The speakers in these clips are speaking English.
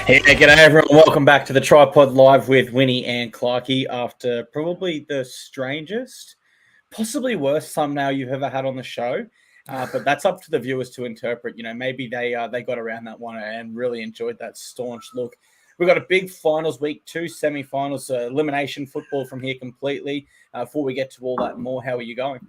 Hey, g'day everyone. Welcome back to the TryPod Live with Winny and Clarkey after probably the strangest, possibly worst thumbnail you've ever had on the show. But that's up to the viewers to interpret. You know, maybe they got around that one and really enjoyed that staunch look. We've got a big finals week, 2 semi-finals, elimination football from here completely. Before we get to all that and more, how are you going?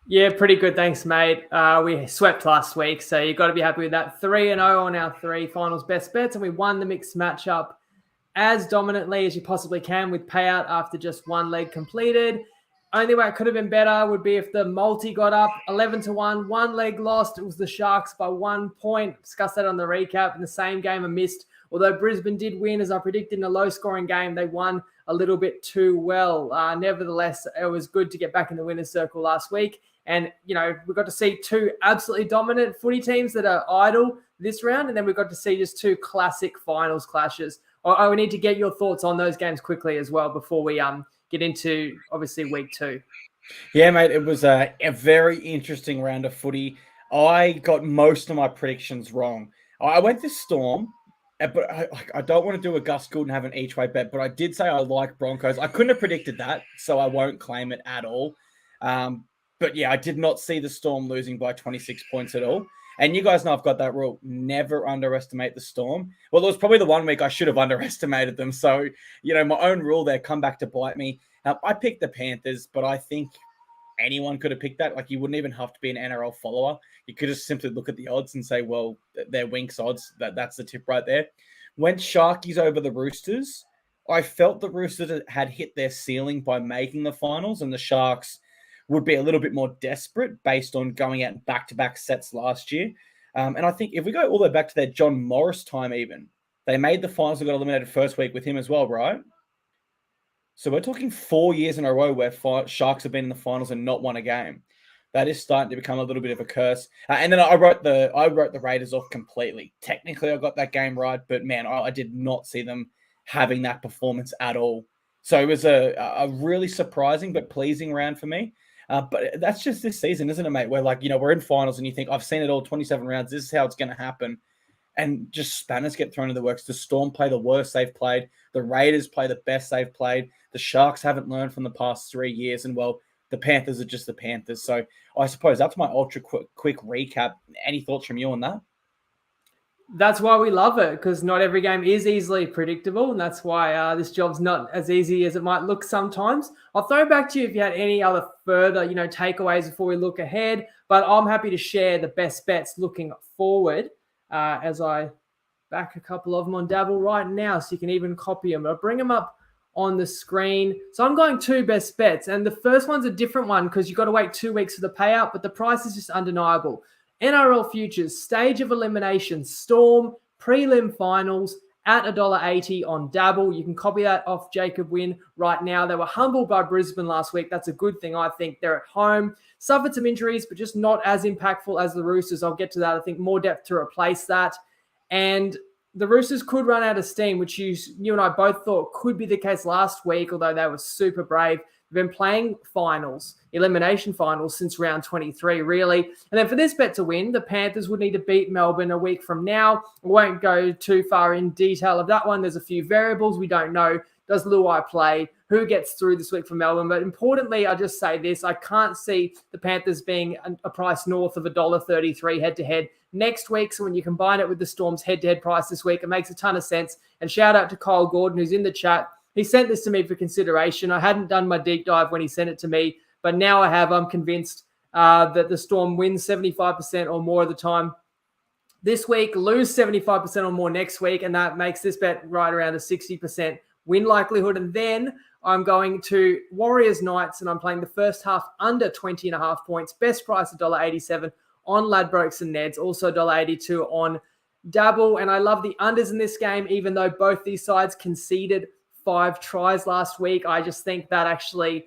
Yeah, pretty good. Thanks, mate. We swept last week, so you've got to be happy with that. 3-0 on our 3 finals best bets, and we won the mixed matchup as dominantly as you possibly can with payout after just one leg completed. Only way it could have been better would be if the multi got up 11-1, one leg lost. It was the Sharks by 1 point. Discussed that on the recap. In the same game, I missed. Although Brisbane did win, as I predicted in a low-scoring game, they won a little bit too well. Nevertheless, it was good to get back in the winner's circle last week. And, you know, we got to see 2 absolutely dominant footy teams that are idle this round. And then we got to see just 2 classic finals clashes. I need to get your thoughts on those games quickly as well before we get into, obviously, week 2. Yeah, mate, it was a very interesting round of footy. I got most of my predictions wrong. I went this Storm, but I don't want to do a Gus Gould and have an each-way bet, but I did say I like Broncos. I couldn't have predicted that, so I won't claim it at all. But yeah, I did not see the Storm losing by 26 points at all. And you guys know I've got that rule. Never underestimate the Storm. Well, it was probably the 1 week I should have underestimated them. So, you know, my own rule there come back to bite me. I picked the Panthers, but I think anyone could have picked that. Like, you wouldn't even have to be an NRL follower. You could just simply look at the odds and say, well, they're Winks odds. That's the tip right there. Went Sharkies over the Roosters. I felt the Roosters had hit their ceiling by making the finals, and the Sharks would be a little bit more desperate based on going out in back-to-back sets last year. And I think if we go all the way back to their John Morris time even, they made the finals and got eliminated first week with him as well, right? So we're talking 4 years in a row where Sharks have been in the finals and not won a game. That is starting to become a little bit of a curse. And then I wrote the Raiders off completely. Technically, I got that game right, but man, I did not see them having that performance at all. So it was a really surprising but pleasing round for me. But that's just this season, isn't it, mate? Where, like, you know, we're in finals and you think, I've seen it all, 27 rounds. This is how it's going to happen. And just spanners get thrown in the works. The Storm play the worst they've played. The Raiders play the best they've played. The Sharks haven't learned from the past 3 years. And, well, the Panthers are just the Panthers. So I suppose that's my ultra quick recap. Any thoughts from you on that? That's why we love it, because not every game is easily predictable, and that's why this job's not as easy as it might look sometimes. I'll throw it back to you if you had any other further, takeaways before we look ahead, but I'm happy to share the best bets looking forward as I back a couple of them on Dabble right now, so you can even copy them. I'll bring them up on the screen. So I'm going 2 best bets, and the first one's a different one because you've got to wait 2 weeks for the payout, but the price is just undeniable. NRL futures, stage of elimination, Storm, prelim finals at $1.80 on Dabble. You can copy that off Jacob Wynn right now. They were humbled by Brisbane last week. That's a good thing, I think. They're at home, suffered some injuries, but just not as impactful as the Roosters. I'll get to that. I think more depth to replace that. And the Roosters could run out of steam, which you and I both thought could be the case last week, although they were super brave. They've been playing finals, elimination finals, since round 23, really. And then for this bet to win, the Panthers would need to beat Melbourne a week from now. I won't go too far in detail of that one. There's a few variables we don't know. Does Luai play? Who gets through this week for Melbourne? But importantly, I just say this. I can't see the Panthers being a price north of $1.33 head-to-head next week. So when you combine it with the Storm's head-to-head price this week, it makes a ton of sense. And shout out to Kyle Gordon, who's in the chat. He sent this to me for consideration. I hadn't done my deep dive when he sent it to me, but now I have. I'm convinced that the Storm wins 75% or more of the time this week, lose 75% or more next week, and that makes this bet right around a 60% win likelihood. And then I'm going to Warriors Knights, and I'm playing the first half under 20.5 points. Best price $1.87 on Ladbrokes and Neds, also $1.82 on Dabble. And I love the unders in this game, even though both these sides conceded 5 tries last week. I just think that actually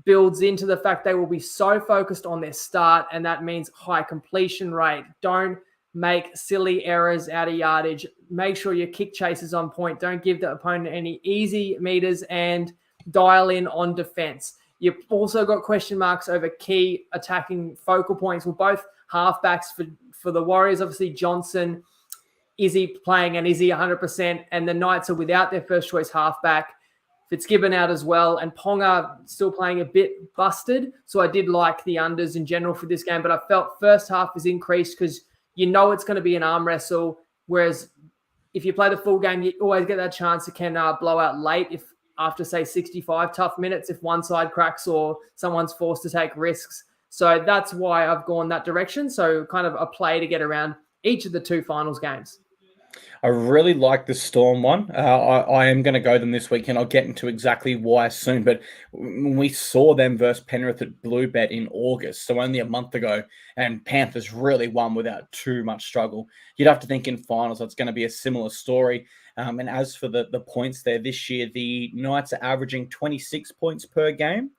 builds into the fact they will be so focused on their start, and that means high completion rate. Don't make silly errors out of yardage. Make sure your kick chase is on point. Don't give the opponent any easy meters, and dial in on defense. You've also got question marks over key attacking focal points. Well, both halfbacks for the Warriors, obviously Johnson is he playing and is he 100%? And the Knights are without their first choice halfback. Fitzgibbon out as well, and Ponga still playing a bit busted. So I did like the unders in general for this game, but I felt first half is increased because you know it's going to be an arm wrestle. Whereas if you play the full game, you always get that chance it can blow out late if after, say, 65 tough minutes, if one side cracks or someone's forced to take risks. So that's why I've gone that direction. So kind of a play to get around each of the two finals games. I really like the Storm one. I am going to go them this weekend. I'll get into exactly why soon. But when we saw them versus Penrith at Bluebet in August, so only a month ago, and Panthers really won without too much struggle, you'd have to think in finals it's going to be a similar story. And as for the points there this year, the Knights are averaging 26 points per game,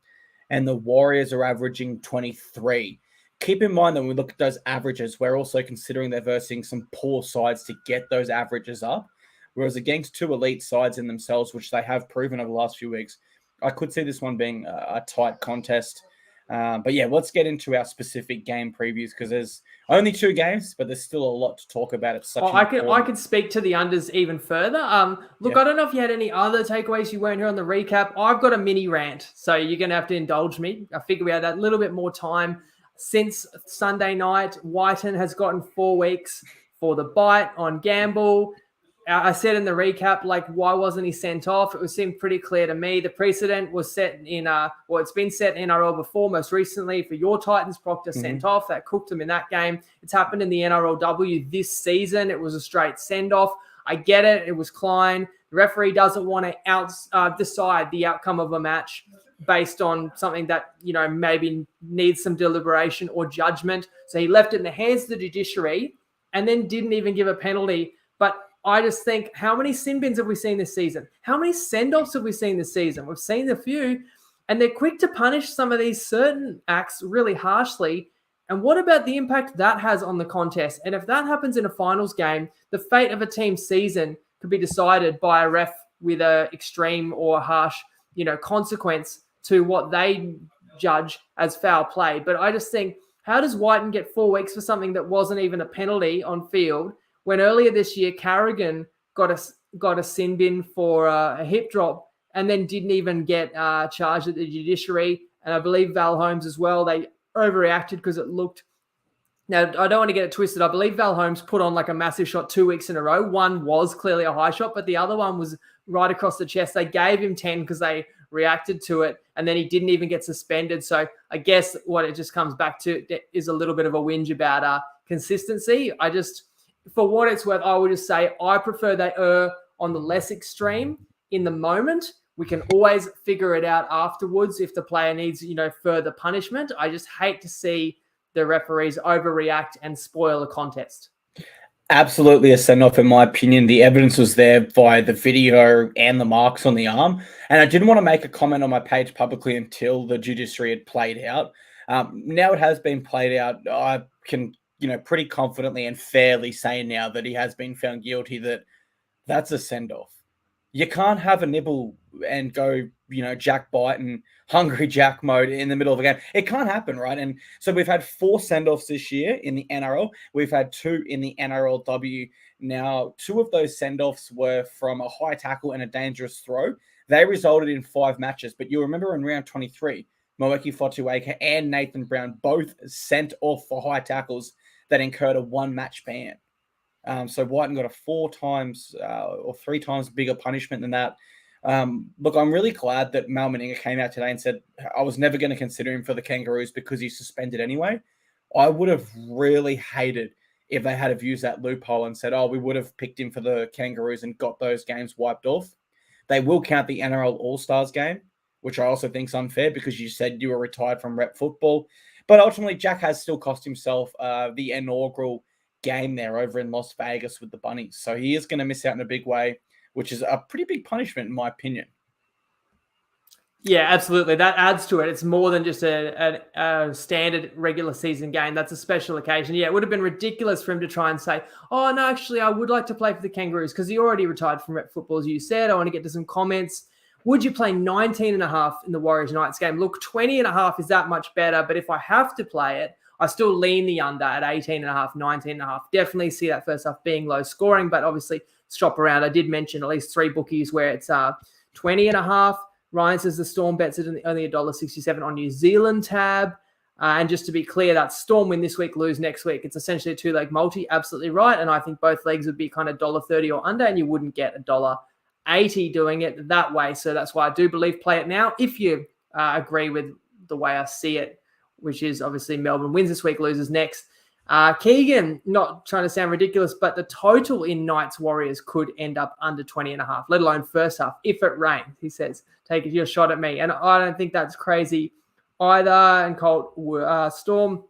and the Warriors are averaging 23. Keep in mind that when we look at those averages, we're also considering they're versing some poor sides to get those averages up. Whereas against two elite sides in themselves, which they have proven over the last few weeks, I could see this one being a tight contest. But yeah, let's get into our specific game previews because there's only two games, but there's still a lot to talk about. It's such I can speak to the unders even further. Look, I don't know if you had any other takeaways you weren't here on the recap. I've got a mini rant, so you're going to have to indulge me. I figure we had that little bit more time. Since Sunday night, Whiten has gotten 4 weeks for the bite on Gamble. I said in the recap, like, why wasn't he sent off? It seemed pretty clear to me. The precedent was set in, it's been set in NRL before, most recently for your Titans. Proctor sent off. That cooked him in that game. It's happened in the NRLW this season. It was a straight send-off. I get it. It was Klein. The referee doesn't want to decide the outcome of a match based on something that, maybe needs some deliberation or judgment. So he left it in the hands of the judiciary and then didn't even give a penalty. But I just think, how many sin bins have we seen this season? How many send-offs have we seen this season? We've seen a few, and they're quick to punish some of these certain acts really harshly. And what about the impact that has on the contest? And if that happens in a finals game, the fate of a team's season could be decided by a ref with an extreme or harsh, consequence to what they judge as foul play. But I just think, how does Whiten get 4 weeks for something that wasn't even a penalty on field when earlier this year Carrigan got a sin bin for a hip drop and then didn't even get charged at the judiciary? And I believe Val Holmes as well, they overreacted because it looked... Now, I don't want to get it twisted. I believe Val Holmes put on like a massive shot 2 weeks in a row. One was clearly a high shot, but the other one was right across the chest. They gave him 10 because they reacted to it, and then he didn't even get suspended. So I guess what it just comes back to is a little bit of a whinge about consistency. For what it's worth, I would just say I prefer they err on the less extreme in the moment. We can always figure it out afterwards if the player needs, further punishment. I just hate to see the referees overreact and spoil a contest. Absolutely a send-off, in my opinion. The evidence was there via the video and the marks on the arm. And I didn't want to make a comment on my page publicly until the judiciary had played out. Now it has been played out. I can, pretty confidently and fairly say now that he has been found guilty that's a send-off. You can't have a nibble and go, Jack bite and hungry Jack mode in the middle of a game. It can't happen, right? And so we've had 4 send-offs this year in the NRL. We've had 2 in the NRLW. Now, 2 of those send-offs were from a high tackle and a dangerous throw. They resulted in 5 matches. But you'll remember in round 23, Moeki Fotuaika and Nathan Brown both sent off for high tackles that incurred a 1-match ban. So Whiten got a 4 times or 3 times bigger punishment than that. Look, I'm really glad that Mal Meninga came out today and said, I was never going to consider him for the Kangaroos because he's suspended anyway. I would have really hated if they had have used that loophole and said, we would have picked him for the Kangaroos and got those games wiped off. They will count the NRL All-Stars game, which I also think is unfair because you said you were retired from rep football. But ultimately, Jack has still cost himself the inaugural game there over in Las Vegas with the Bunnies. So he is going to miss out in a big way, which is a pretty big punishment in my opinion. Yeah, absolutely. That adds to it. It's more than just a standard regular season game. That's a special occasion. Yeah, it would have been ridiculous for him to try and say, no, actually, I would like to play for the Kangaroos because he already retired from rep football, as you said. I want to get to some comments. Would you play 19.5 in the Warriors Knights game? Look, 20.5 is that much better, but if I have to play it, I still lean the under at 18.5, 19.5. Definitely see that first half being low scoring, but obviously shop around. I did mention at least 3 bookies where it's 20.5. Ryan says the Storm bets it only $1.67 on New Zealand tab. And just to be clear, that Storm win this week, lose next week. It's essentially a 2-leg multi, absolutely right. And I think both legs would be kind of $1.30 or under, and you wouldn't get $1.80 doing it that way. So that's why I do believe play it now. If you agree with the way I see it, which is obviously Melbourne wins this week, loses next. Keegan, not trying to sound ridiculous, but the total in Knights Warriors could end up under 20.5, let alone first half, if it rains, he says. Take your shot at me. And I don't think that's crazy either. And Colt, Storm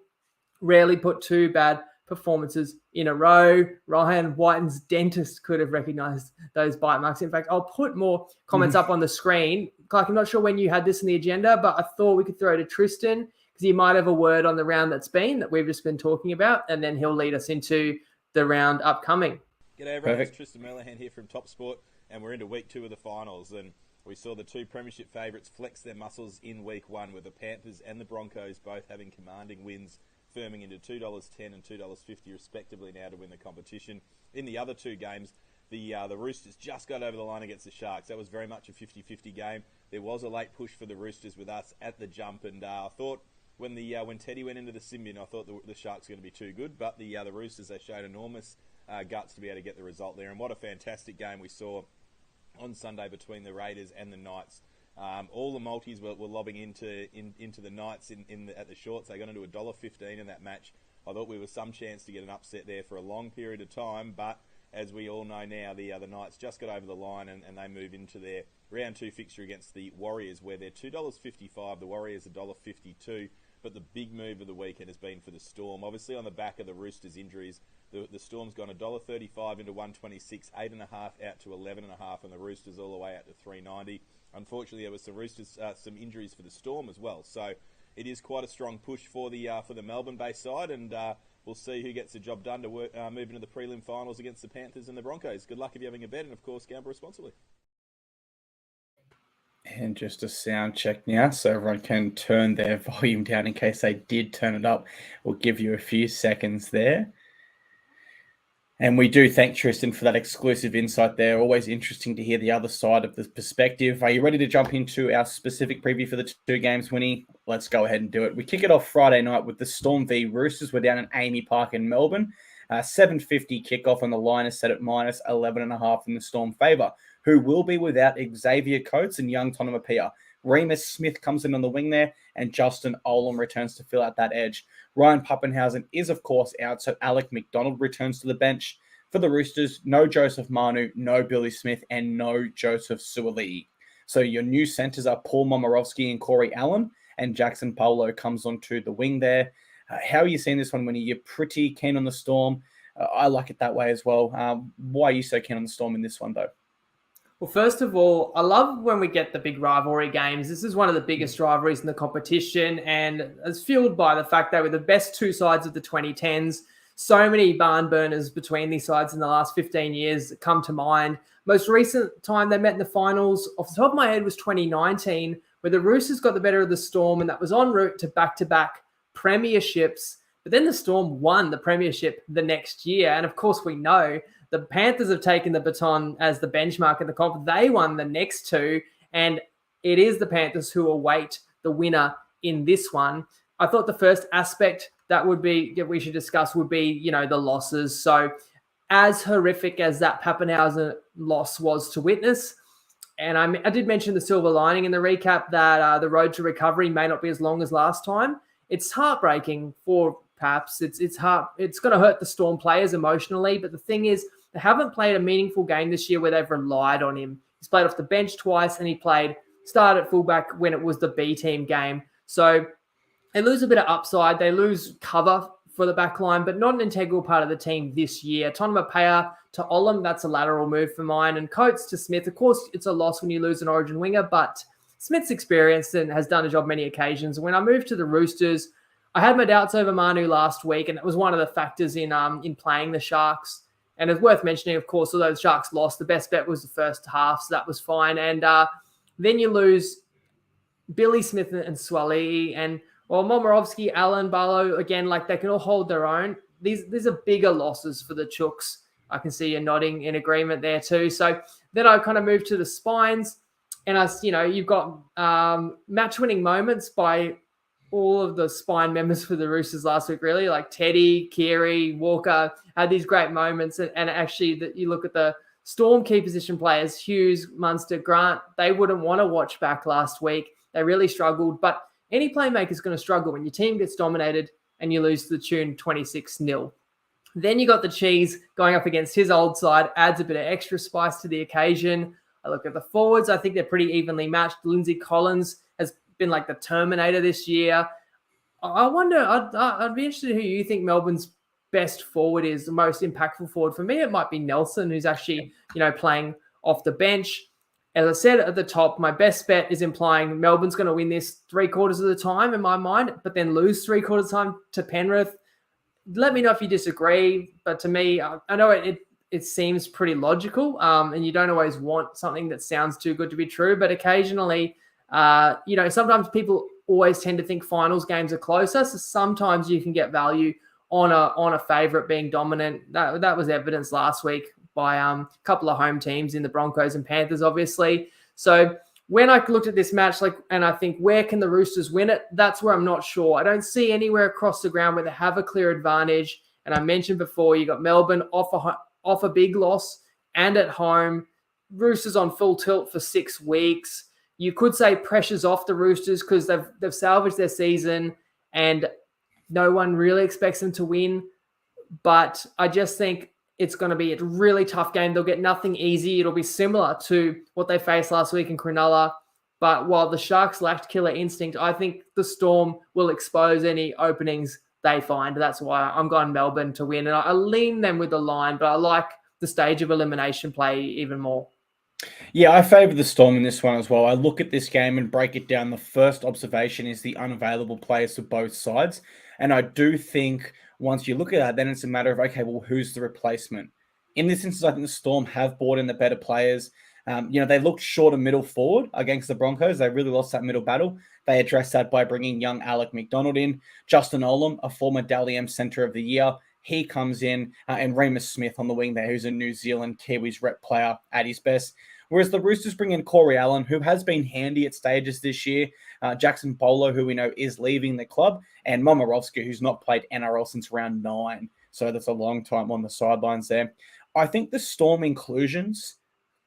rarely put 2 bad performances in a row. Ryan Whiten's dentist could have recognized those bite marks. In fact, I'll put more comments up on the screen. Clark, I'm not sure when you had this in the agenda, but I thought we could throw to Tristan because he might have a word on the round that's been that we've just been talking about, and then he'll lead us into the round upcoming. G'day everyone, it's Tristan Merlehan here from Top Sport, and we're into week 2 of the finals, and we saw the 2 premiership favourites flex their muscles in week 1 with the Panthers and the Broncos both having commanding wins, firming into $2.10 and $2.50 respectively now to win the competition. In the other 2 games, the Roosters just got over the line against the Sharks. That was very much a 50-50 game. There was a late push for the Roosters with us at the jump, and I thought when Teddy went into the sin bin, I thought the Sharks were going to be too good, but the Roosters, they showed enormous guts to be able to get the result there, and what a fantastic game we saw on Sunday between the Raiders and the Knights. All the multis were lobbing into the Knights at the shorts. They got into $1.15 in that match. I thought we were some chance to get an upset there for a long period of time, but as we all know now, the Knights just got over the line and they move into their round 2 fixture against the Warriors, where they're $2.55. The Warriors $1.52. But the big move of the weekend has been for the Storm. Obviously, on the back of the Roosters' injuries, the Storm's gone $1.35 into 126, 8.5 out to 11.5, and the Roosters all the way out to 3.90. Unfortunately, there was some injuries for the Storm as well. So it is quite a strong push for the Melbourne-based side, and we'll see who gets the job done to move into the prelim finals against the Panthers and the Broncos. Good luck if you're having a bet, and of course, gamble responsibly. And just a sound check now so everyone can turn their volume down in case they did turn it up. We'll give you a few seconds there. And we do thank Tristan for that exclusive insight there. Always interesting to hear the other side of the perspective. Are you ready to jump into our specific preview for the 2 games, Winnie? Let's go ahead and do it. We kick it off Friday night with the Storm v Roosters. We're down in Amy Park in Melbourne. 7:50 kickoff, and the line is set at minus 11.5 in the Storm favour, who will be without Xavier Coates and young Tonomapia. Remus Smith comes in on the wing there, and Justin Olam returns to fill out that edge. Ryan Pappenhausen is, of course, out, so Alec McDonald returns to the bench. For the Roosters, no Joseph Manu, no Billy Smith, and no Joseph Suaalii. So your new centres are Paul Momirovski and Corey Allen, and Jackson Paulo comes onto the wing there. How are you seeing this one, Winnie? You're pretty keen on the Storm. I like it that way as well. Why are you so keen on the Storm in this one, though? Well, first of all, I love when we get the big rivalry games. This is one of the biggest rivalries in the competition, and it's fueled by the fact they were the best 2 sides of the 2010s. So many barn burners between these sides in the last 15 years that come to mind. Most recent time they met in the finals, off the top of my head, was 2019, where the Roosters got the better of the Storm, and that was en route to back-to-back premierships. But then the Storm won the premiership the next year. And of course, we know the Panthers have taken the baton as the benchmark in the comp. They won the next 2, and it is the Panthers who await the winner in this one. I thought the first aspect that we should discuss would be, the losses. So as horrific as that Pappenhausen loss was to witness, and I did mention the silver lining in the recap that the road to recovery may not be as long as last time. It's heartbreaking for Paps. It's going to hurt the Storm players emotionally, but the thing is, they haven't played a meaningful game this year where they've relied on him. He's played off the bench twice, and he started at fullback when it was the B team game. So they lose a bit of upside. They lose cover for the back line, but not an integral part of the team this year. Tonomapea to Olam, that's a lateral move for mine. And Coates to Smith, of course, it's a loss when you lose an origin winger, but Smith's experienced and has done a job many occasions. When I moved to the Roosters, I had my doubts over Manu last week, and it was one of the factors in playing the Sharks. And it's worth mentioning, of course, although the Sharks lost, the best bet was the first half, so that was fine. And then you lose Billy Smith and Suaalii, and Well, Momirovski, Allen, Barlow, again, like they can all hold their own. These are bigger losses for the Chooks. I can see you nodding in agreement there too. So then I kind of moved to the spines, and you've got match-winning moments by all of the spine members for the Roosters last week, really, like Teddy, Keary, Walker had these great moments. And actually, that you look at the Storm key position players, Hughes, Munster, Grant, they wouldn't want to watch back last week. They really struggled. But any playmaker is going to struggle when your team gets dominated and you lose to the tune 26-0. Then you got the Cheese going up against his old side, adds a bit of extra spice to the occasion. I look at the forwards. I think they're pretty evenly matched. Lindsay Collins has been like the Terminator this year. I wonder, I'd be interested in who you think Melbourne's best forward is, the most impactful forward. For me, it might be Nelson, who's actually, playing off the bench. As I said at the top, my best bet is implying Melbourne's going to win this 3/4 of the time in my mind, but then lose 3/4 of the time to Penrith. Let me know if you disagree, but to me, I know it seems pretty logical, and you don't always want something that sounds too good to be true, but occasionally, sometimes people always tend to think finals games are closer, so sometimes you can get value on a favourite being dominant. That was evidenced last week by a couple of home teams in the Broncos and Panthers, obviously. So when I looked at this match, and I think, where can the Roosters win it? That's where I'm not sure. I don't see anywhere across the ground where they have a clear advantage. And I mentioned before, you got Melbourne off a big loss and at home. Roosters on full tilt for 6 weeks. You could say pressure's off the Roosters because they've salvaged their season and no one really expects them to win. But I just think it's going to be a really tough game. They'll get nothing easy. It'll be similar to what they faced last week in Cronulla. But while the Sharks lacked killer instinct, I think the Storm will expose any openings they find. That's why I'm going Melbourne to win. And I lean them with the line, but I like the stage of elimination play even more. Yeah, I favour the Storm in this one as well. I look at this game and break it down. The first observation is the unavailable players for both sides. And I do think once you look at that, then it's a matter of, okay, well, who's the replacement? In this instance, I think the Storm have brought in the better players. They looked short of middle forward against the Broncos. They really lost that middle battle. They addressed that by bringing young Alec McDonald in. Justin Olam, a former Dally M Centre of the Year, he comes in, and Remus Smith on the wing there, who's a New Zealand Kiwis rep player at his best. Whereas the Roosters bring in Corey Allen, who has been handy at stages this year, Jackson Bolo, who we know is leaving the club, and Momirovski, who's not played NRL since round 9. So that's a long time on the sidelines there. I think the Storm inclusions,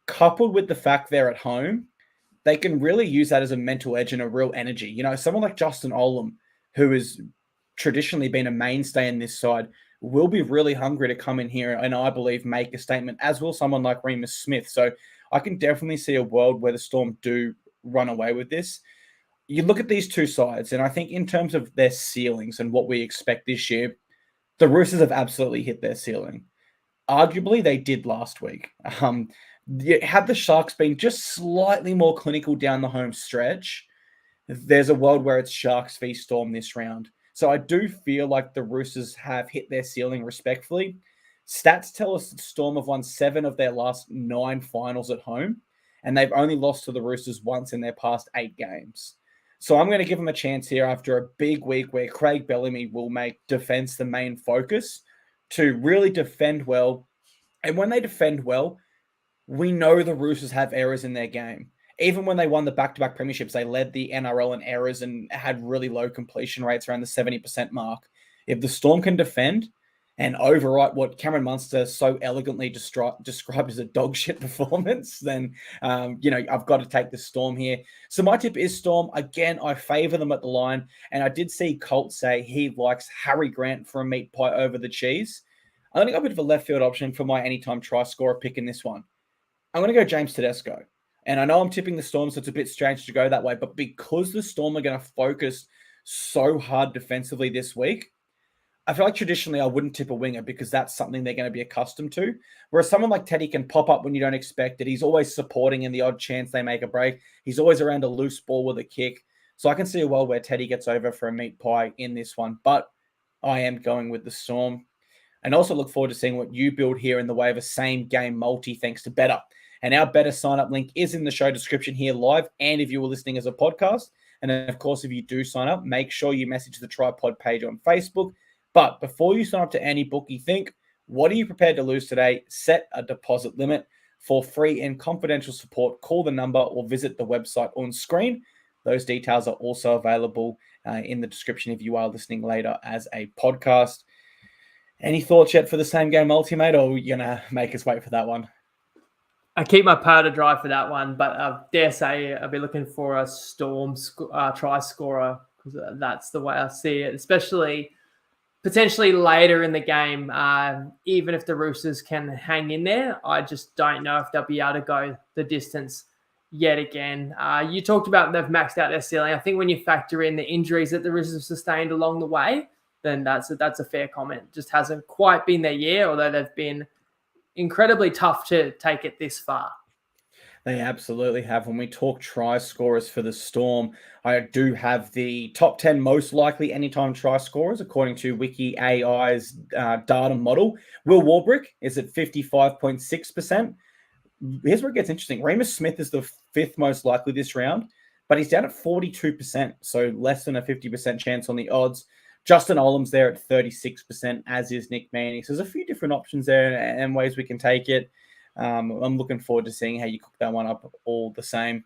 coupled with the fact they're at home, they can really use that as a mental edge and a real energy. Someone like Justin Olam, who has traditionally been a mainstay in this side, will be really hungry to come in here and I believe make a statement, as will someone like Remus Smith. So I can definitely see a world where the Storm do run away with this. You look at these two sides, and I think in terms of their ceilings and what we expect this year, the Roosters have absolutely hit their ceiling. Arguably, they did last week. Had the Sharks been just slightly more clinical down the home stretch, there's a world where it's Sharks v Storm this round. So I do feel like the Roosters have hit their ceiling respectfully. Stats tell us that Storm have won 7 of their last 9 finals at home, and they've only lost to the Roosters once in their past 8 games. So I'm going to give them a chance here after a big week where Craig Bellamy will make defense the main focus to really defend well. And when they defend well, we know the Roosters have errors in their game. Even when they won the back-to-back premierships, they led the NRL in errors and had really low completion rates around the 70% mark. If the Storm can defend and overwrite what Cameron Munster so elegantly described as a dog shit performance, then, I've got to take the Storm here. So my tip is Storm. Again, I favour them at the line. And I did see Colt say he likes Harry Grant for a meat pie over the cheese. I'm going to go a bit of a left field option for my anytime try scorer pick in this one. I'm going to go James Tedesco. And I know I'm tipping the Storm, so it's a bit strange to go that way. But because the Storm are going to focus so hard defensively this week, I feel like traditionally I wouldn't tip a winger because that's something they're going to be accustomed to. Whereas someone like Teddy can pop up when you don't expect it. He's always supporting in the odd chance they make a break. He's always around a loose ball with a kick. So I can see a world where Teddy gets over for a meat pie in this one. But I am going with the Storm. And also look forward to seeing what you build here in the way of a same game multi thanks to Better. And our Better sign-up link is in the show description here live, and if you were listening as a podcast. And then, of course, if you do sign up, make sure you message the TryPod page on Facebook. But before you sign up to any bookie, think, what are you prepared to lose today? Set a deposit limit. For free and confidential support, call the number or visit the website on screen. Those details are also available in the description if you are listening later as a podcast. Any thoughts yet for the same game multi, mate, or are you going to make us wait for that one? I keep my powder dry for that one, but I dare say I'll be looking for a Storm try scorer, because that's the way I see it, especially potentially later in the game. Even if the Roosters can hang in there, I just don't know if they'll be able to go the distance yet again. You talked about they've maxed out their ceiling. I think when you factor in the injuries that the Roosters have sustained along the way, then that's a fair comment. Just hasn't quite been their year, although they've been incredibly tough to take it this far. They absolutely have. When we talk try scorers for the Storm, I do have the top 10 most likely anytime try scorers, according to Wiki AI's data model. Will Warbrick is at 55.6%. Here's where it gets interesting. Remus Smith is the 5th most likely this round, but he's down at 42%, so less than a 50% chance on the odds. Justin Olam's there at 36%, as is Nick Manning. So there's a few different options there and ways we can take it. I'm looking forward to seeing how you cook that one up all the same.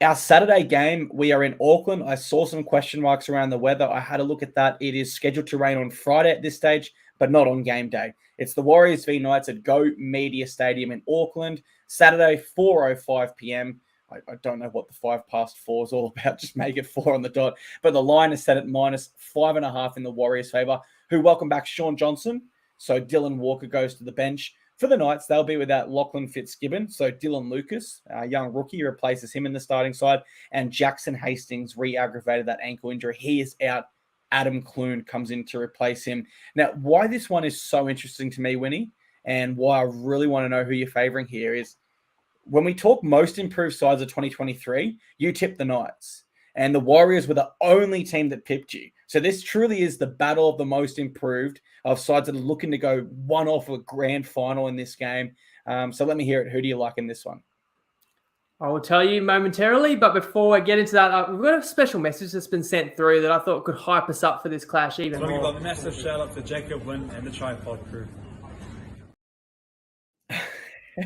Our Saturday game, we are in Auckland. I saw some question marks around the weather. I had a look at that. It is scheduled to rain on Friday at this stage, but not on game day. It's the Warriors v Knights at Go Media Stadium in Auckland, Saturday, 4:05 p.m. I don't know what the 4 is all about. Just make it 4 on the dot. But the line is set at -5.5 in the Warriors' favour, who welcome back Sean Johnson. So Dylan Walker goes to the bench. For the Knights, they'll be without Lachlan Fitzgibbon. So Dylan Lucas, a young rookie, replaces him in the starting side. And Jackson Hastings re-aggravated that ankle injury. He is out. Adam Clune comes in to replace him. Now, why this one is so interesting to me, Winnie, and why I really want to know who you're favouring here is when we talk most improved sides of 2023, you tipped the Knights. And the Warriors were the only team that pipped you. So this truly is the battle of the most improved of sides that are looking to go one off a grand final in this game. So let me hear it. Who do you like in this one? I will tell you momentarily, but before I get into that, we've got a special message that's been sent through that I thought could hype us up for this clash even more. I want to give a massive shout out to Jacob, Wynn, and the TryPod crew.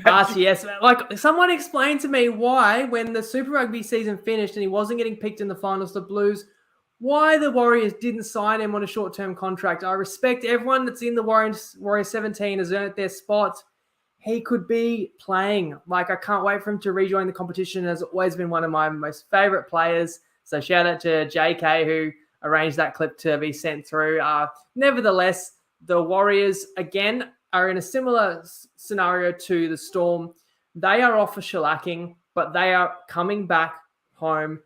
RCS, like someone explained to me why, when the Super Rugby season finished and he wasn't getting picked in the finals, the Blues, why the Warriors didn't sign him on a short-term contract. I respect everyone that's in the Warriors 17 has earned their spot. He could be playing. Like, I can't wait for him to rejoin the competition. Has always been one of my most favorite players. So shout out to JK who arranged that clip to be sent through. Nevertheless, the Warriors, again, are in a similar scenario to the Storm. They are off for shellacking, but they are coming back home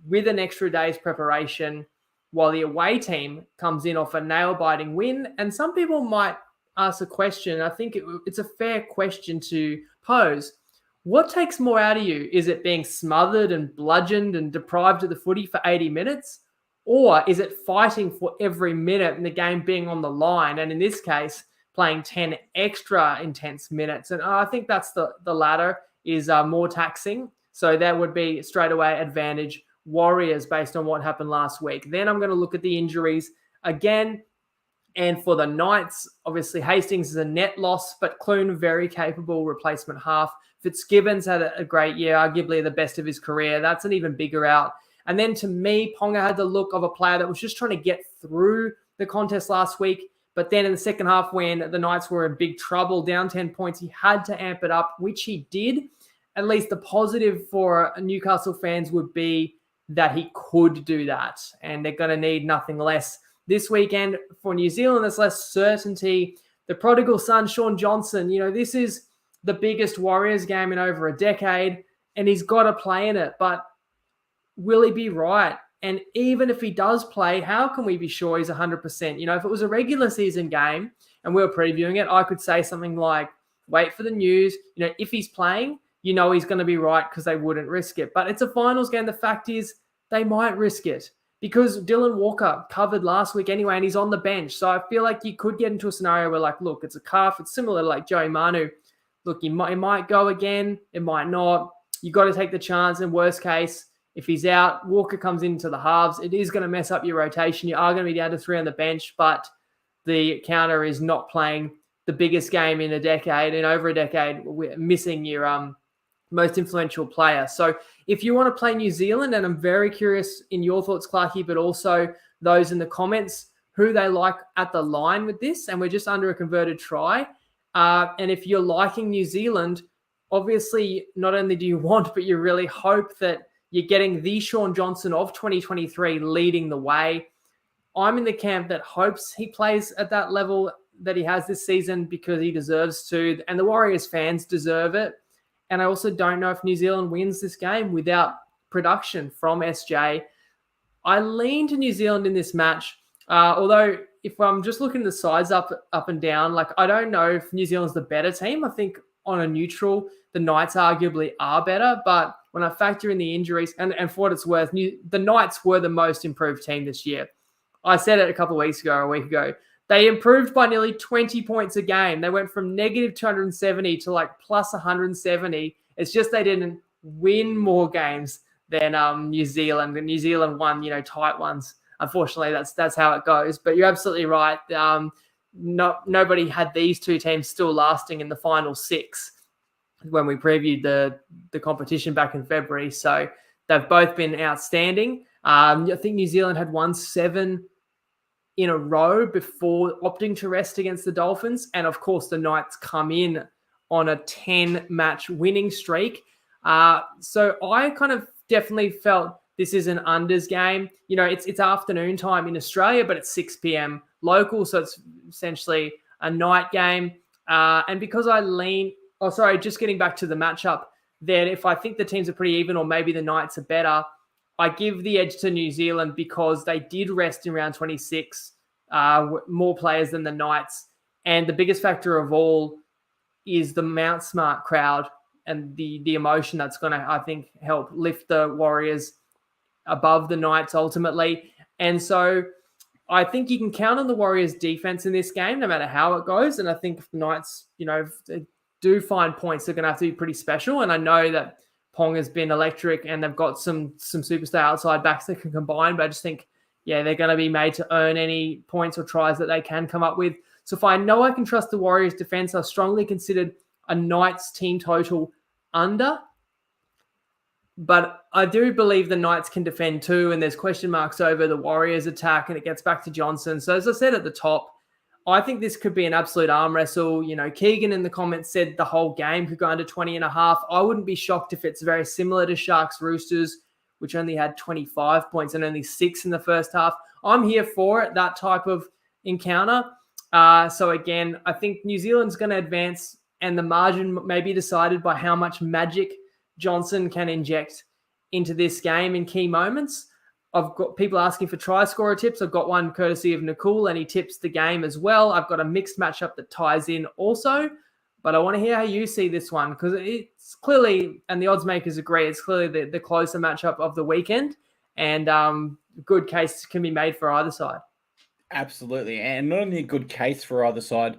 with an extra day's preparation while the away team comes in off a nail-biting win. And some people might ask a question. I think it's a fair question to pose. What takes more out of you? Is it being smothered and bludgeoned and deprived of the footy for 80 minutes? Or is it fighting for every minute and the game being on the line? And in this case, playing 10 extra intense minutes. And I think that's the latter is more taxing. So that would be straight away advantage Warriors based on what happened last week. Then I'm going to look at the injuries again. And for the Knights, obviously Hastings is a net loss, but Clune, very capable replacement half. Fitzgibbon's had a great year, arguably the best of his career. That's an even bigger out. And then to me, Ponga had the look of a player that was just trying to get through the contest last week. But then in the second half, when the Knights were in big trouble, down 10 points, he had to amp it up, which he did. At least the positive for Newcastle fans would be that he could do that. And they're going to need nothing less this weekend. For New Zealand, there's less certainty. The prodigal son, Sean Johnson, this is the biggest Warriors game in over a decade, and he's got to play in it. But will he be right? And even if he does play, how can we be sure he's 100%? If it was a regular season game and we were previewing it, I could say something like, wait for the news. If he's playing, he's going to be right because they wouldn't risk it. But it's a finals game. The fact is they might risk it because Dylan Walker covered last week anyway, and he's on the bench. So I feel like you could get into a scenario where, look, it's a calf. It's similar to Joey Manu. Look, it might go again. It might not. You got to take the chance. In worst case, If he's out, Walker comes into the halves. It is going to mess up your rotation. You are going to be down to 3 on the bench, but the counter is not playing the biggest game in over a decade, we're missing your most influential player. So if you want to play New Zealand, and I'm very curious in your thoughts, Clarkey, but also those in the comments, who they like at the line with this, and we're just under a converted try. And if you're liking New Zealand, obviously not only do you want, but you really hope that you're getting the Shaun Johnson of 2023 leading the way. I'm in the camp that hopes he plays at that level that he has this season because he deserves to, and the Warriors fans deserve it. And I also don't know if New Zealand wins this game without production from SJ. I lean to New Zealand in this match, although if I'm just looking the sides up and down, like I don't know if New Zealand's the better team. I think on a neutral, the Knights arguably are better, but when I factor in the injuries, and for what it's worth, the Knights were the most improved team this year. I said it a week ago. They improved by nearly 20 points a game. They went from negative 270 to like plus 170. It's just they didn't win more games than New Zealand. And New Zealand won, tight ones. Unfortunately, that's how it goes. But you're absolutely right. Nobody had these two teams still lasting in the final 6 when we previewed the competition back in February. So they've both been outstanding. I think New Zealand had won 7 in a row before opting to rest against the Dolphins. And of course, the Knights come in on a 10-match winning streak. So I kind of definitely felt this is an unders game. It's afternoon time in Australia, but it's 6 p.m. local. So it's essentially a night game. And because just getting back to the matchup, then if I think the teams are pretty even or maybe the Knights are better, I give the edge to New Zealand because they did rest in round 26, more players than the Knights. And the biggest factor of all is the Mount Smart crowd and the emotion that's going to, I think, help lift the Warriors above the Knights ultimately. And so I think you can count on the Warriors' defense in this game, no matter how it goes. And I think if the Knights, if they do find points, they're going to have to be pretty special. And I know that Pong has been electric and they've got some superstar outside backs that can combine, but I just think, they're going to be made to earn any points or tries that they can come up with. So if I know I can trust the Warriors defense, I've strongly considered a Knights team total under, but I do believe the Knights can defend too, and there's question marks over the Warriors attack, and it gets back to Johnson. So as I said at the top, I think this could be an absolute arm wrestle. Keegan in the comments said the whole game could go under 20.5. I wouldn't be shocked if it's very similar to Sharks Roosters, which only had 25 points and only 6 in the first half. I'm here for it, that type of encounter. So again, I think New Zealand's going to advance, and the margin may be decided by how much magic Johnson can inject into this game in key moments. I've got people asking for try scorer tips. I've got one courtesy of Nicole, and he tips the game as well. I've got a mixed matchup that ties in also, but I want to hear how you see this one because it's clearly, and the odds makers agree, it's clearly the closer matchup of the weekend, and good case can be made for either side. Absolutely. And not only a good case for either side,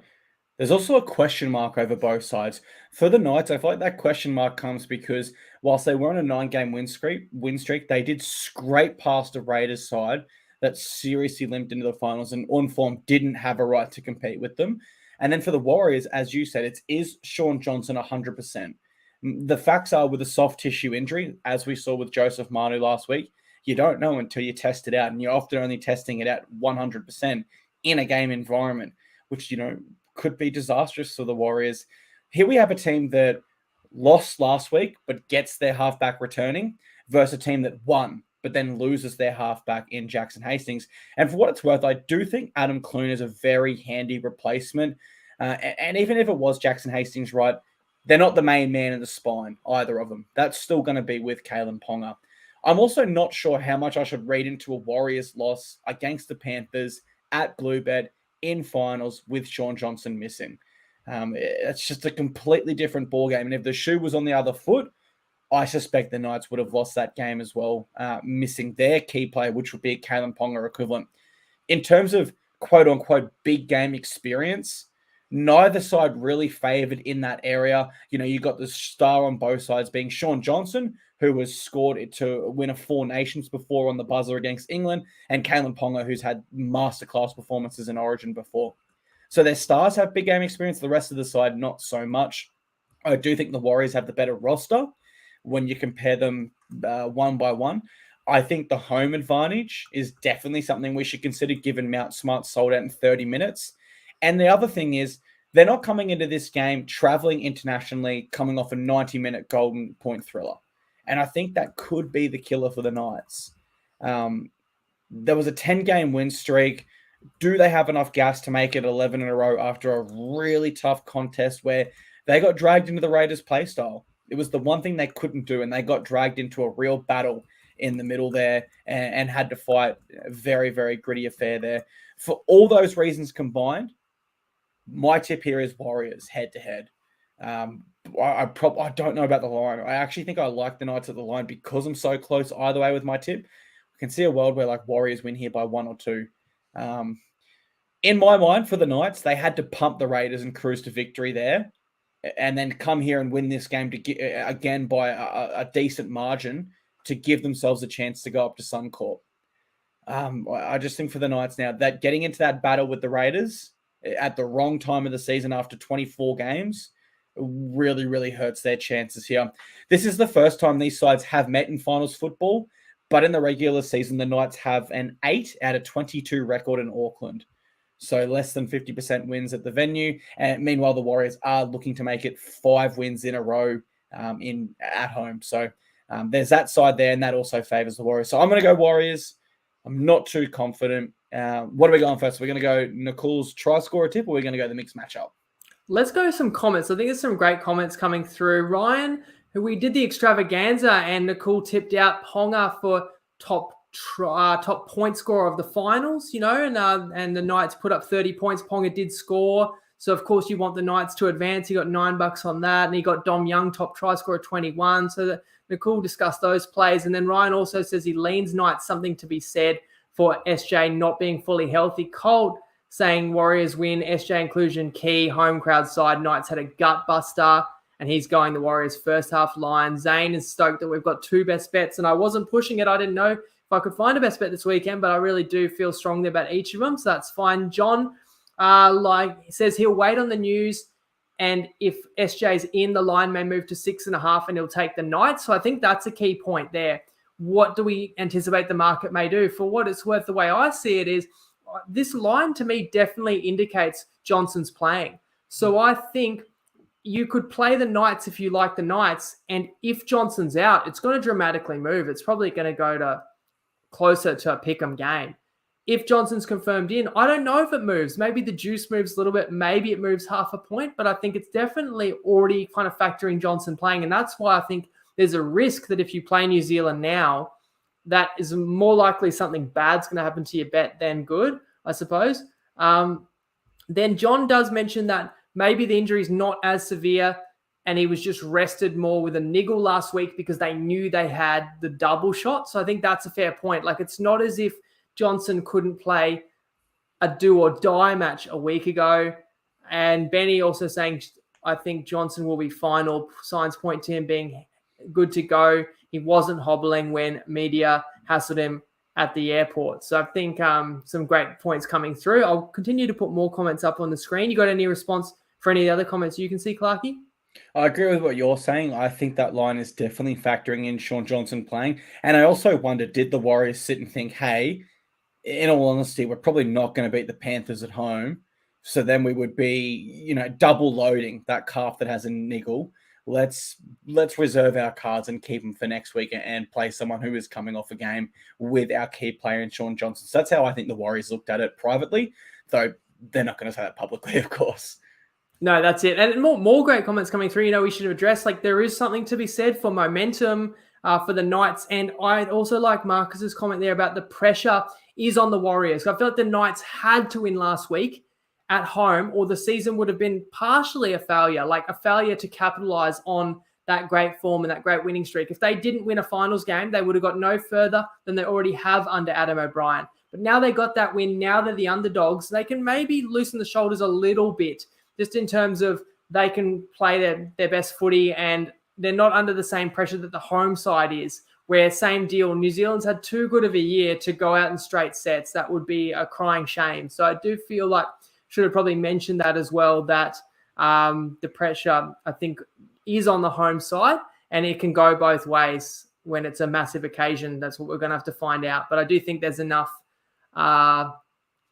there's also a question mark over both sides. For the Knights, I feel like that question mark comes because whilst they were on a 9-game win streak, they did scrape past the Raiders side that seriously limped into the finals and on form didn't have a right to compete with them. And then for the Warriors, as you said, it is Shaun Johnson 100%. The facts are with a soft tissue injury, as we saw with Joseph Manu last week, you don't know until you test it out, and you're often only testing it at 100% in a game environment, which, could be disastrous for the Warriors. Here we have a team that lost last week, but gets their halfback returning versus a team that won, but then loses their halfback in Jackson Hastings. And for what it's worth, I do think Adam Clune is a very handy replacement. And even if it was Jackson Hastings, right, they're not the main man in the spine, either of them. That's still going to be with Kalen Ponga. I'm also not sure how much I should read into a Warriors loss against the Panthers at Bluebet in finals with Shaun Johnson missing. It's just a completely different ballgame. And if the shoe was on the other foot, I suspect the Knights would have lost that game as well, missing their key player, which would be a Kalen Ponga equivalent. In terms of quote-unquote big game experience, Neither side really favoured in that area. You got the star on both sides being Sean Johnson, who was scored to win a Four Nations before on the buzzer against England, and Kalen Ponga, who's had masterclass performances in Origin before. So their stars have big game experience. The rest of the side, not so much. I do think the Warriors have the better roster when you compare them one by one. I think the home advantage is definitely something we should consider, given Mount Smart sold out in 30 minutes. And the other thing is, they're not coming into this game traveling internationally, coming off a 90-minute golden point thriller. And I think that could be the killer for the Knights. There was a 10-game win streak. Do they have enough gas to make it 11 in a row after a really tough contest where they got dragged into the Raiders' play style? It was the one thing they couldn't do, and they got dragged into a real battle in the middle there and had to fight a very, very gritty affair there. For all those reasons combined, my tip here is Warriors head-to-head. I don't know about the line. I actually think I like the Knights at the line because I'm so close either way with my tip. I can see a world where Warriors win here by 1 or 2. In my mind, for the Knights, they had to pump the Raiders and cruise to victory there, and then come here and win this game again by a decent margin to give themselves a chance to go up to Suncorp. I just think for the Knights now, that getting into that battle with the Raiders at the wrong time of the season after 24 games really, really hurts their chances here. This is the first time these sides have met in finals football, but in the regular season, the Knights have an 8 out of 22 record in Auckland. So less than 50% wins at the venue. And meanwhile, the Warriors are looking to make it 5 wins in a row at home. So there's that side there, and that also favors the Warriors. So I'm going to go Warriors. I'm not too confident. What are we going first? We're going to go Nicole's try scorer tip, or we're going to go the mixed matchup? Let's go some comments. I think there's some great comments coming through. Ryan, who we did the extravaganza, and Nicole tipped out Ponga for top point scorer of the finals, and the Knights put up 30 points. Ponga did score. So, of course, you want the Knights to advance. He got $9 on that. And he got Dom Young, top try scorer, 21. So Nicole discussed those plays. And then Ryan also says he leans Knights, something to be said for SJ not being fully healthy. Colt saying Warriors win, SJ inclusion key, home crowd side. Knights had a gut buster, and he's going the Warriors first half line. Zane is stoked that we've got 2 best bets, and I wasn't pushing it. I didn't know if I could find a best bet this weekend, but I really do feel strongly about each of them, so that's fine. John, says he'll wait on the news, and if SJ's in, the line may move to 6.5, and he'll take the Knights. So I think that's a key point there. What do we anticipate the market may do? For what it's worth, the way I see it is this line to me definitely indicates Johnson's playing. So I think you could play the Knights if you like the Knights, and if Johnson's out, it's going to dramatically move. It's probably going to go to closer to a pick'em game. If Johnson's confirmed in, I don't know if it moves. Maybe the juice moves a little bit. Maybe it moves half a point, but I think it's definitely already kind of factoring Johnson playing, and that's why I think there's a risk that if you play New Zealand now, that is more likely something bad's going to happen to your bet than good, I suppose. Then John does mention that maybe the injury is not as severe and he was just rested more with a niggle last week because they knew they had the double shot. So I think that's a fair point. It's not as if Johnson couldn't play a do or die match a week ago. And Benny also saying, I think Johnson will be fine. All signs point to him being good to go. He wasn't hobbling when media hassled him at the airport. So I think some great points coming through. I'll continue to put more comments up on the screen. You got any response for any of the other comments you can see, Clarkey? I agree with what you're saying. I think that line is definitely factoring in Sean Johnson playing. And I also wonder, did the Warriors sit and think, hey, in all honesty, we're probably not going to beat the Panthers at home. So then we would be, double loading that calf that has a niggle. Let's reserve our cards and keep them for next week and play someone who is coming off a game with our key player in Sean Johnson. So that's how I think the Warriors looked at it privately, though they're not going to say that publicly, of course. No, that's it. And more great comments coming through. We should have addressed, there is something to be said for momentum for the Knights. And I'd also like Marcus's comment there about the pressure is on the Warriors. I feel like the Knights had to win last week at home, or the season would have been partially a failure, a failure to capitalize on that great form and that great winning streak. If they didn't win a finals game, they would have got no further than they already have under Adam O'Brien. But now they got that win. Now they're the underdogs. They can maybe loosen the shoulders a little bit just in terms of they can play their best footy and they're not under the same pressure that the home side is, where same deal, New Zealand's had too good of a year to go out in straight sets. That would be a crying shame. So I do feel like should have probably mentioned that as well, that the pressure, I think, is on the home side and it can go both ways when it's a massive occasion. That's what we're going to have to find out. But I do think there's enough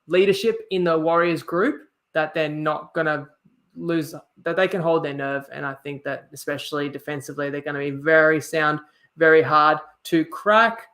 leadership in the Warriors group that they're not going to lose, that they can hold their nerve. And I think that especially defensively, they're going to be very sound, very hard to crack.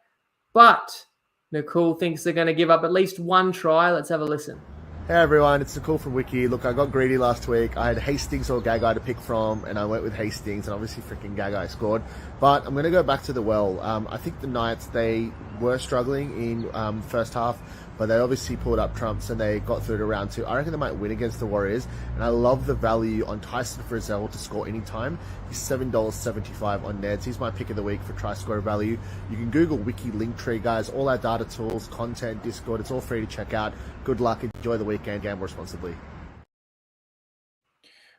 But Nicole thinks they're going to give up at least one try. Let's have a listen. Hey everyone, it's Nicole from Wiki. Look, I got greedy last week. I had Hastings or Gagai to pick from, and I went with Hastings, and obviously freaking Gagai scored. But I'm going to go back to the well. I think the Knights, they were struggling in first half, but they obviously pulled up trumps and they got through to round 2. I reckon they might win against the Warriors, and I love the value on Tyson Frizzell to score anytime. He's $7.75 on Neds. He's my pick of the week for try scorer value. You can Google Wiki Linktree, guys. All our data tools, content, Discord, it's all free to check out. Good luck. Enjoy the weekend. Gamble responsibly.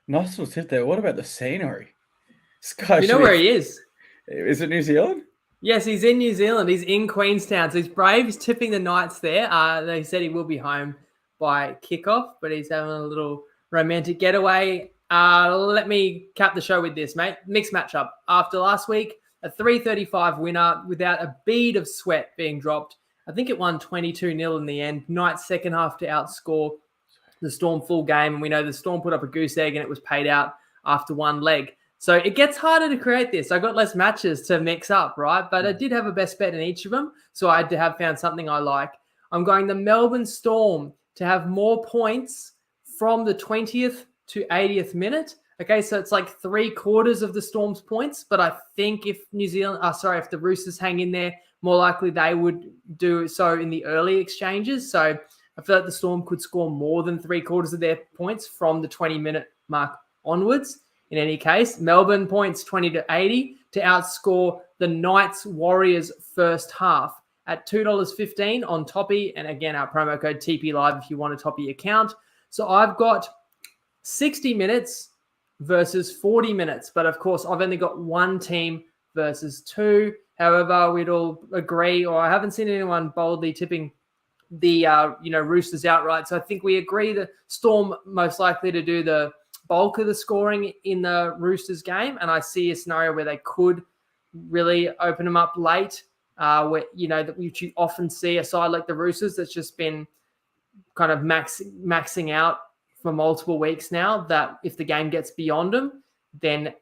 Nice little tip there. What about the scenery? This You know where he is? Is it New Zealand? Yes, he's in New Zealand. He's in Queenstown. So he's brave. He's tipping the Knights there. They said he will be home by kickoff, but he's having a little romantic getaway. Let me cap the show with this, mate. Mixed matchup. After last week, a 335 winner without a bead of sweat being dropped. I think it won 22-0 in the end. Knights second half to outscore the Storm full game. And we know the Storm put up a goose egg and it was paid out after one leg. So it gets harder to create this. I got less matches to mix up, right? But I did have a best bet in each of them. So I had to have found something I like. I'm going the Melbourne Storm to have more points from the 20th to 80th minute. Okay, so it's like 3/4 of the Storm's points. But I think if if the Roosters hang in there, more likely they would do so in the early exchanges. So I feel like the Storm could score more than 3/4 of their points from the 20-minute mark onwards. In any case, Melbourne points 20 to 80 to outscore the Knights Warriors first half at $2.15 on Toppy. And again, our promo code TP Live if you want a Toppy account. So I've got 60 minutes versus 40 minutes. But of course, I've only got one team versus two. However, we'd all agree, or I haven't seen anyone boldly tipping the Roosters outright. So I think we agree the Storm most likely to do the bulk of the scoring in the Roosters game, and I see a scenario where they could really open them up late, where that you often see a side like the Roosters that's just been kind of maxing out for multiple weeks now, that if the game gets beyond them, then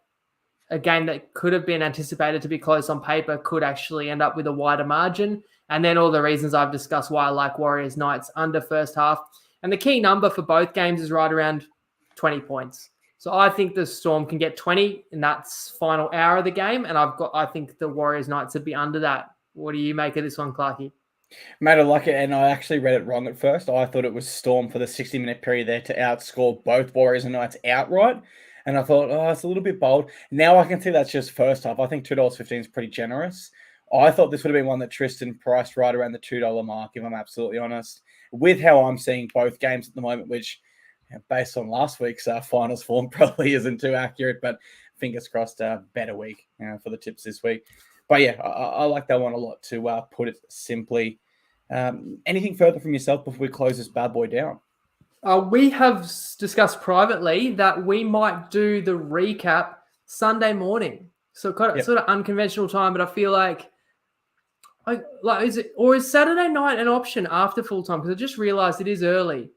a game that could have been anticipated to be close on paper could actually end up with a wider margin. And then all the reasons I've discussed why I like Warriors Knights under first half. And the key number for both games is right around 20 points. So I think the Storm can get 20 in that final hour of the game. And I think the Warriors Knights would be under that. What do you make of this one, Clarkey? Mate, I like it. And I actually read it wrong at first. I thought it was Storm for the 60-minute period there to outscore both Warriors and Knights outright. And I thought, it's a little bit bold. Now I can see that's just first half. I think $2.15 is pretty generous. I thought this would have been one that Tristan priced right around the $2 mark, if I'm absolutely honest. With how I'm seeing both games at the moment, which based on last week's finals form probably isn't too accurate, but fingers crossed, better week for the tips this week. But yeah, I like that one a lot, to put it simply. Anything further from yourself before we close this bad boy down? We have discussed privately that we might do the recap Sunday morning. So sort of unconventional time, but I feel like is Saturday night an option after full time? Because I just realized it is early.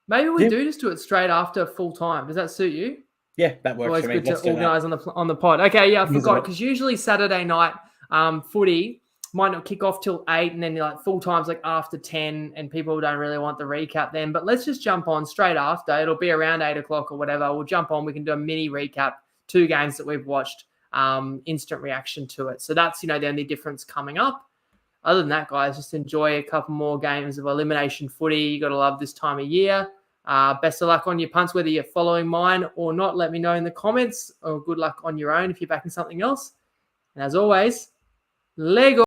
Maybe we do just do it straight after full time. Does that suit you? Yeah, that works Always for me. good to organise on the pod. Okay, yeah, I forgot, because usually Saturday night footy might not kick off till 8, and then full time's after 10, and people don't really want the recap then. But let's just jump on straight after. It'll be around 8 o'clock or whatever. We'll jump on. We can do a mini recap, 2 games that we've watched, instant reaction to it. So that's the only difference coming up. Other than that, guys, just enjoy a couple more games of elimination footy. You got to love this time of year. Best of luck on your punts, whether you're following mine or not. Let me know in the comments, or good luck on your own if you're backing something else. And as always, Lego.